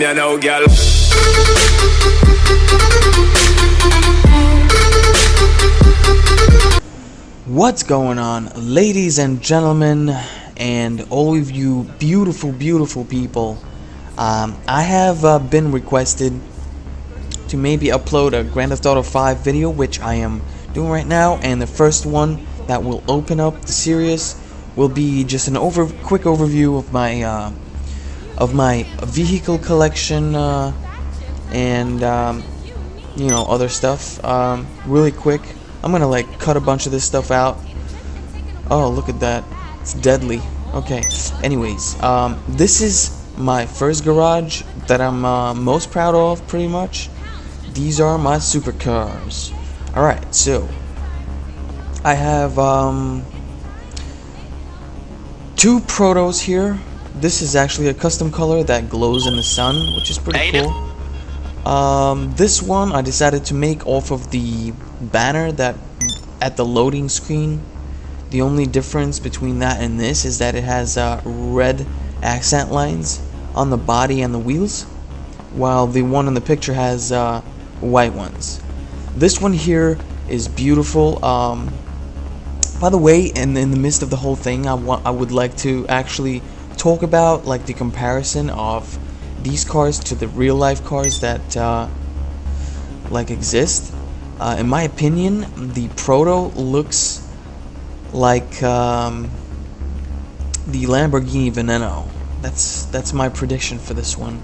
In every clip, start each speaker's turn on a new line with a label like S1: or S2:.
S1: you now, girl.
S2: What's going on, ladies and gentlemen, and all of you beautiful, beautiful people? I have been requested to maybe upload a Grand Theft Auto 5 video, which I am doing right now, and the first one that will open up the series will be just an quick overview of my vehicle collection and you know, other stuff. Really quick, I'm gonna like cut a bunch of this stuff out. Oh, look at that, it's deadly. Okay, anyways, this is my first garage that I'm most proud of, pretty much. These are my supercars. Alright, so I have two protos here. This is actually a custom color that glows in the sun, which is pretty cool. This one I decided to make off of the banner that at the loading screen. The only difference between that and this is that it has red accent lines on the body and the wheels, while the one in the picture has white ones. This one here is beautiful. By the way, and in the midst of the whole thing, I would like to actually talk about like the comparison of these cars to the real life cars that like exist. In my opinion, the Proto looks like the Lamborghini Veneno. That's my prediction for this one.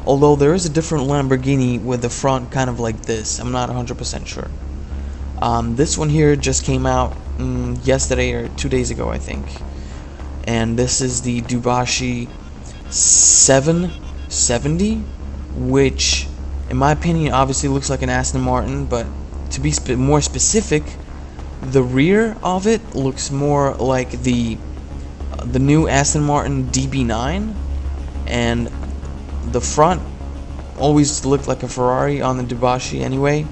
S2: Although there is a different Lamborghini with the front kind of like this. I'm not 100% sure. This one here just came out yesterday or 2 days ago, I think. And this is the Dubashi 770, which in my opinion obviously looks like an Aston Martin, but to be more specific, the rear of it looks more like the new Aston Martin DB9, and the front always looked like a Ferrari on the Dubashi anyway.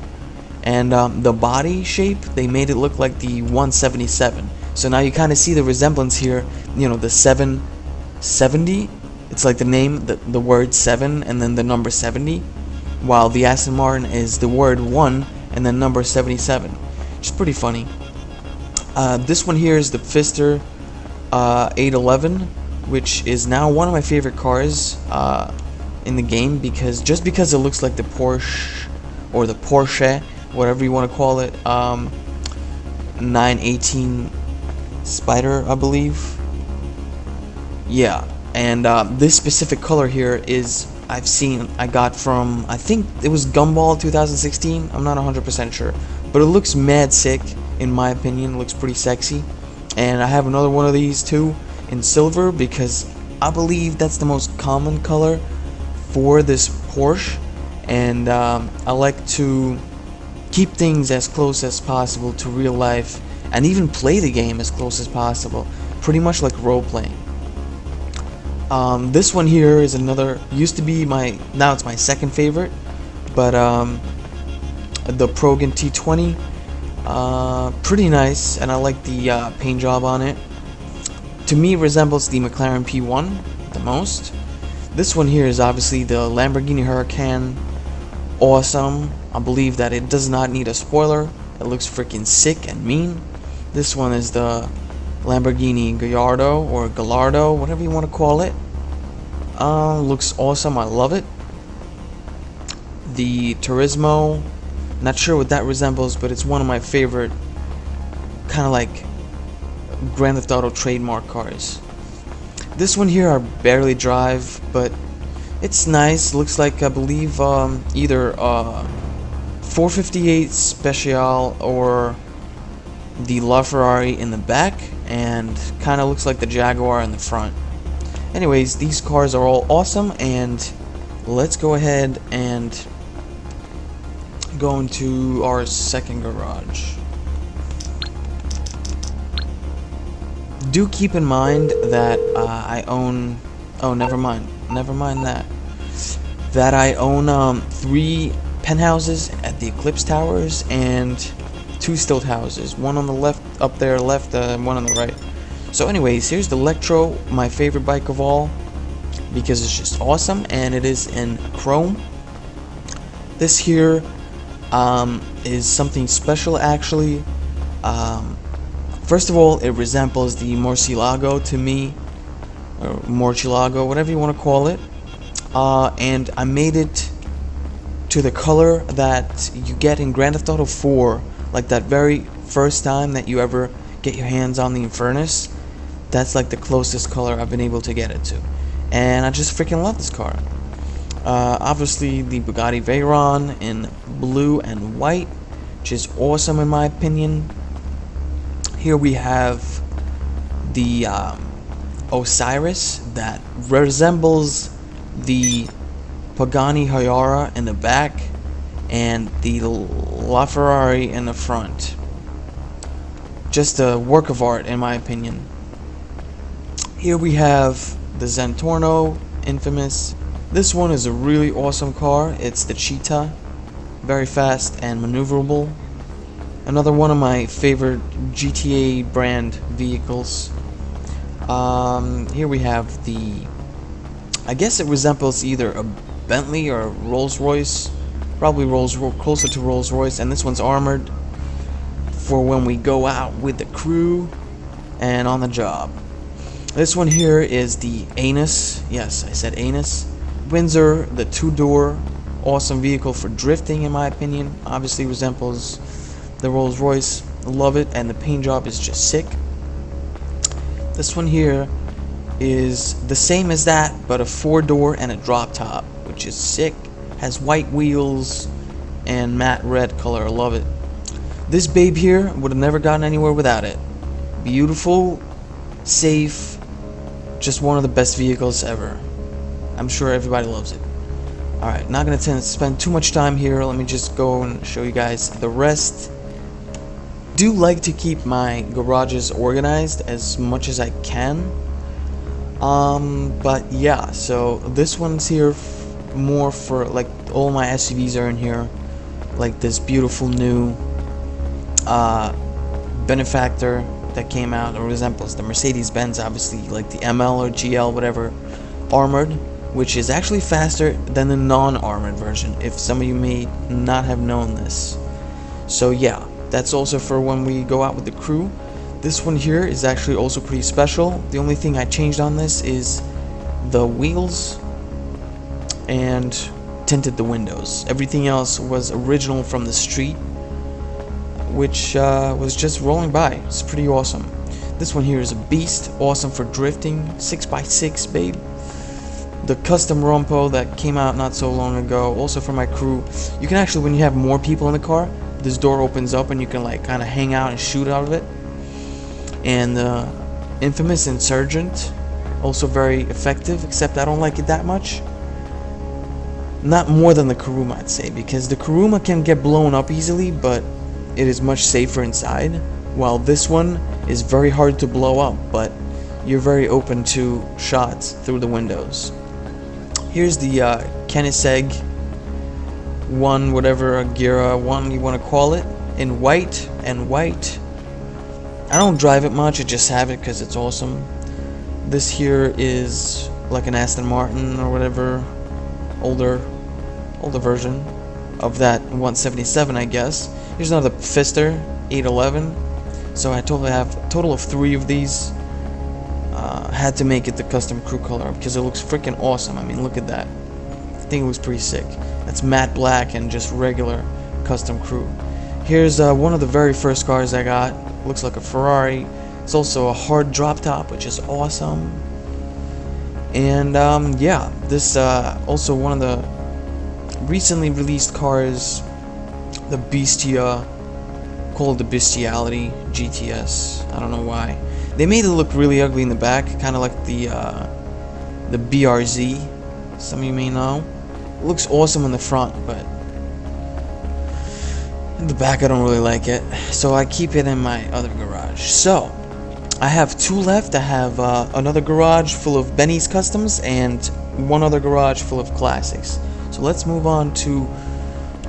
S2: And the body shape, they made it look like the 177. So now you kind of see the resemblance here. You know, the 770, it's like the name, the word 7 and then the number 70, while the Aston Martin is the word 1 and then number 77, which is pretty funny. This one here is the Pfister 811, which is now one of my favorite cars in the game, because it looks like the Porsche, or the Porsche, whatever you want to call it, 918 Spider, I believe. Yeah, and this specific color here is I got from, I think it was Gumball 2016. I'm not 100% sure, but it looks mad sick in my opinion. It looks pretty sexy. And I have another one of these too in silver, because I believe that's the most common color for this Porsche, and I like to keep things as close as possible to real life, and even play the game as close as possible, pretty much like role playing. This one here is another, used to be now it's my second favorite, but the Progan T20, pretty nice, and I like the paint job on it. To me, it resembles the McLaren P1 the most. This one here is obviously the Lamborghini Huracan. Awesome. I believe that it does not need a spoiler. It looks freaking sick and mean. This one is the Lamborghini Gallardo, or Gallardo, whatever you want to call it. Looks awesome. I love it. The Turismo, not sure what that resembles, but it's one of my favorite kind of like Grand Theft Auto trademark cars. This one here I barely drive, but it's nice. Looks like, I believe, either 458 Special or the LaFerrari in the back, and kind of looks like the Jaguar in the front. Anyways, these cars are all awesome, and let's go ahead and go into our second garage. Do keep in mind that I own, oh, never mind that I own 3 penthouses at the Eclipse Towers and 2 stilt houses, one on the left, up there left, one on the right. So anyways, here's the Electro, my favorite bike of all. because it's just awesome, and it is in chrome. This here is something special actually. First of all, it resembles the Murcielago to me, or Murcielago, whatever you want to call it. And I made it to the color that you get in Grand Theft Auto 4, like that very first time that you ever get your hands on the Infernus. That's like the closest color I've been able to get it to, and I just freaking love this car. Obviously the Bugatti Veyron in blue and white, which is awesome in my opinion. Here we have the Osiris that resembles the Pagani Hyara in the back and the LaFerrari in the front. Just a work of art in my opinion. Here we have the Zentorno Infamous. This one is a really awesome car. It's the Cheetah, very fast and maneuverable. Another one of my favorite GTA brand vehicles. Here we have the, I guess it resembles either a Bentley or a Rolls-Royce, probably closer to Rolls-Royce, and this one's armored for when we go out with the crew and on the job. This one here is the Anus. Yes, I said Anus. Windsor, the two-door, awesome vehicle for drifting in my opinion. Obviously resembles the Rolls-Royce. Love it, and the paint job is just sick. This one here is the same as that, but a four-door and a drop top, which is sick. Has white wheels and matte red color. Love it. This babe here would have never gotten anywhere without it. Beautiful, safe, just one of the best vehicles ever. I'm sure everybody loves it. Alright, not going to spend too much time here. Let me just go and show you guys the rest. Do like to keep my garages organized as much as I can. But yeah, so this one's here more for, like, all my SUVs are in here. Like this beautiful new Benefactor that came out, or resembles the Mercedes-Benz, obviously, like the ML or GL, whatever, armored, which is actually faster than the non-armored version, if some of you may not have known this. So yeah, that's also for when we go out with the crew. This one here is actually also pretty special. The only thing I changed on this is the wheels and tinted the windows. Everything else was original from the street, which was just rolling by. It's pretty awesome. This one here is a beast, awesome for drifting, 6x6 babe. The custom Rompo that came out not so long ago, also for my crew. You can actually, when you have more people in the car, this door opens up and you can like kind of hang out and shoot out of it. And the infamous Insurgent, also very effective, except I don't like it that much. Not more than the Kuruma, I'd say, because the Kuruma can get blown up easily, but it is much safer inside, while this one is very hard to blow up, but you're very open to shots through the windows. Here's the Koenigsegg one, whatever Gira one you want to call it, in white and white. I don't drive it much, I just have it because it's awesome. This here is like an Aston Martin or whatever, older version of that 177, I guess. Here's another Pfister 811. So I totally have a total of 3 of these. Had to make it the custom crew color because it looks freaking awesome. I mean, look at that. I think it looks pretty sick. That's matte black and just regular custom crew. Here's one of the very first cars I got. Looks like a Ferrari. It's also a hard drop top, which is awesome. And yeah, this also one of the recently released cars, the Bestia, called the Bestiality GTS. I don't know why. They made it look really ugly in the back, kind of like the BRZ. Some of you may know. It looks awesome in the front, but in the back I don't really like it. So I keep it in my other garage. So I have 2 left. I have another garage full of Benny's Customs and one other garage full of classics. So let's move on to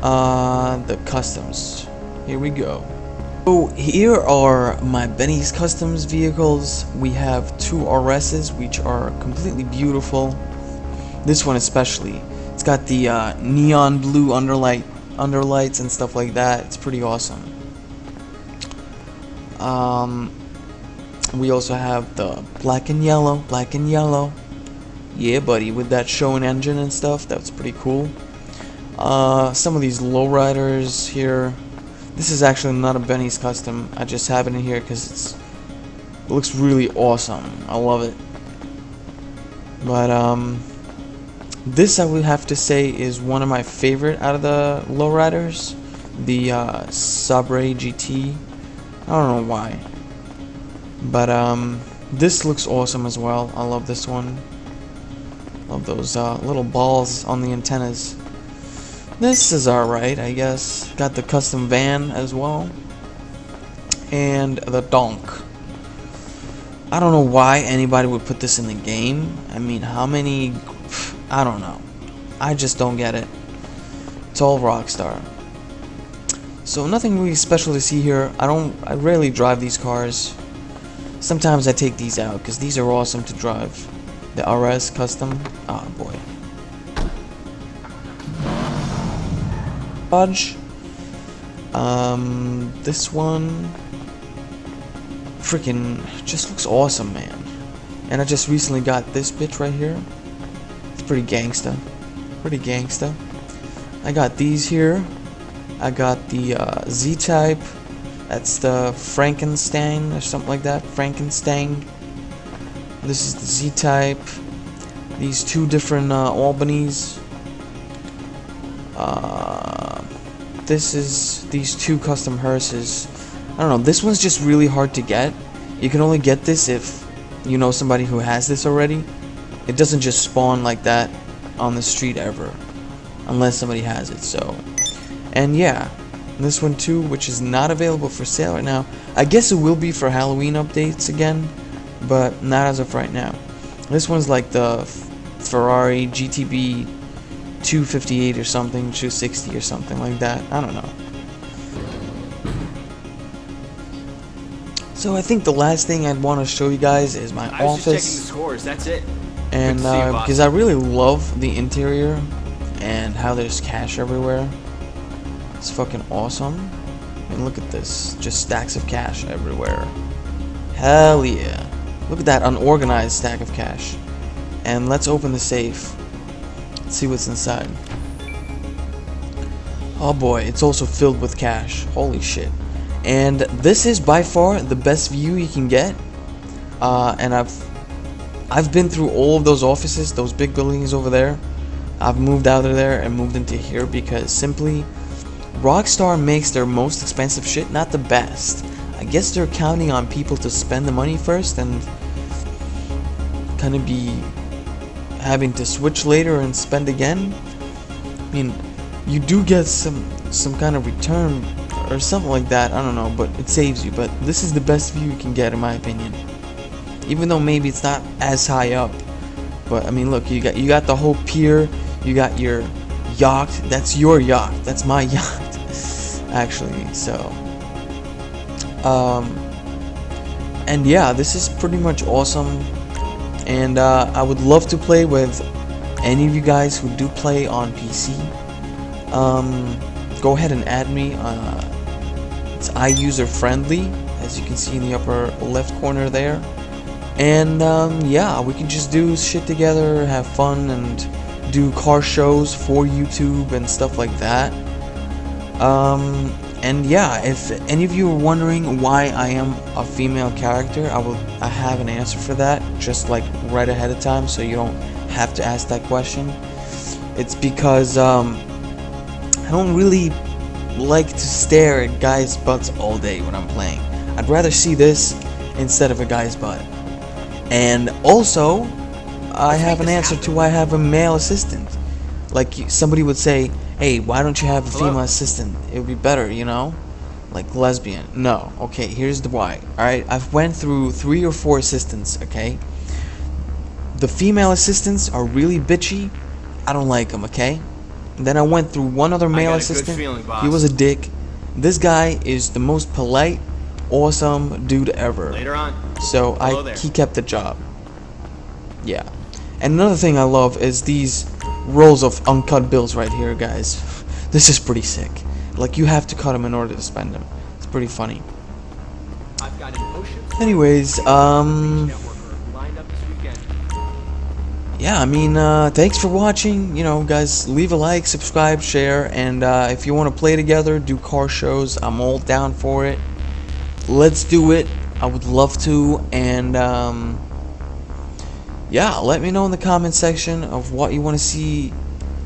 S2: the customs. Here we go. So here are my Benny's Customs vehicles. We have 2 RSs, which are completely beautiful. This one especially. It's got the neon blue underlights and stuff like that. It's pretty awesome. We also have the black and yellow. Yeah, buddy, with that showing engine and stuff. That's pretty cool. Some of these lowriders here. This is actually not a Benny's custom. I just have it in here because it looks really awesome. I love it. But this I would have to say is one of my favorite out of the lowriders. The Sabre GT. I don't know why. But this looks awesome as well. I love this one. Love those little balls on the antennas. This is alright, I guess. Got the custom van as well. And the donk. I don't know why anybody would put this in the game. I mean, how many... I don't know. I just don't get it. It's all Rockstar. So nothing really special to see here. I rarely drive these cars. Sometimes I take these out because these are awesome to drive. The RS custom. Oh boy. Dodge. This one freaking just looks awesome, man. And I just recently got this bitch right here. It's pretty gangsta. I got these here. I got the Z-Type. That's the Frankenstein or something like that. Frankenstein. This is the Z-Type. These two different Albanese. This is these two custom hearses. I don't know. This one's just really hard to get. You can only get this if you know somebody who has this already. It doesn't just spawn like that on the street ever, unless somebody has it. So, and yeah, this one too, which is not available for sale right now. I guess it will be for Halloween updates again, but not as of right now. This one's like the Ferrari GTB 258 or something, 260 or something like that. I don't know. So I think the last thing I'd want to show you guys is my
S1: I was
S2: office.
S1: just checking the scores. That's it.
S2: And because I really love the interior and how there's cash everywhere. It's fucking awesome. I mean, look at this. Just stacks of cash everywhere. Hell yeah. Look at that unorganized stack of cash. And let's open the safe. Let's see what's inside. Oh boy, it's also filled with cash. Holy shit. And this is by far the best view you can get. And I've been through all of those offices, those big buildings over there. I've moved out of there and moved into here because simply Rockstar makes their most expensive shit not the best. I guess they're counting on people to spend the money first and kind of be having to switch later and spend again. I mean, you do get some kind of return or something like that. I don't know, but it saves you. But this is the best view you can get, in my opinion. Even though maybe it's not as high up, but I mean, look, you got the whole pier. You got your yacht. That's your yacht. That's my yacht, actually. So, and yeah, this is pretty much awesome. And I would love to play with any of you guys who do play on PC. Go ahead and add me. It's iUser friendly, as you can see in the upper left corner there. And yeah, we can just do shit together, have fun, and do car shows for YouTube and stuff like that. And yeah, if any of you are wondering why I am a female character, I have an answer for that, just like right ahead of time, so you don't have to ask that question. It's because I don't really like to stare at guys' butts all day when I'm playing. I'd rather see this instead of a guy's butt. And also, I have an answer to why I have a male assistant. Like somebody would say, hey, why don't you have a female assistant? It would be better, you know? Like lesbian. No. Okay, here's the why. Alright, I've went through 3 or 4 assistants, okay? The female assistants are really bitchy. I don't like them, okay? And then I went through one other male assistant. He was a dick. This guy is the most polite, awesome dude ever.
S1: Later on.
S2: So he kept the job. Yeah. And another thing I love is these rolls of uncut bills right here, guys. This is pretty sick. Like, you have to cut them in order to spend them. It's pretty funny. Anyways, yeah, I mean, thanks for watching. You know, guys, leave a like, subscribe, share, and if you want to play together, do car shows, I'm all down for it. Let's do it. I would love to. And yeah, let me know in the comment section of what you want to see.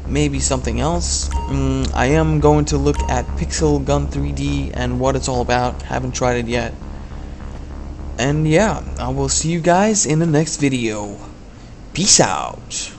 S2: Maybe something else. I am going to look at Pixel Gun 3D and what it's all about. Haven't tried it yet. And yeah, I will see you guys in the next video. Peace out.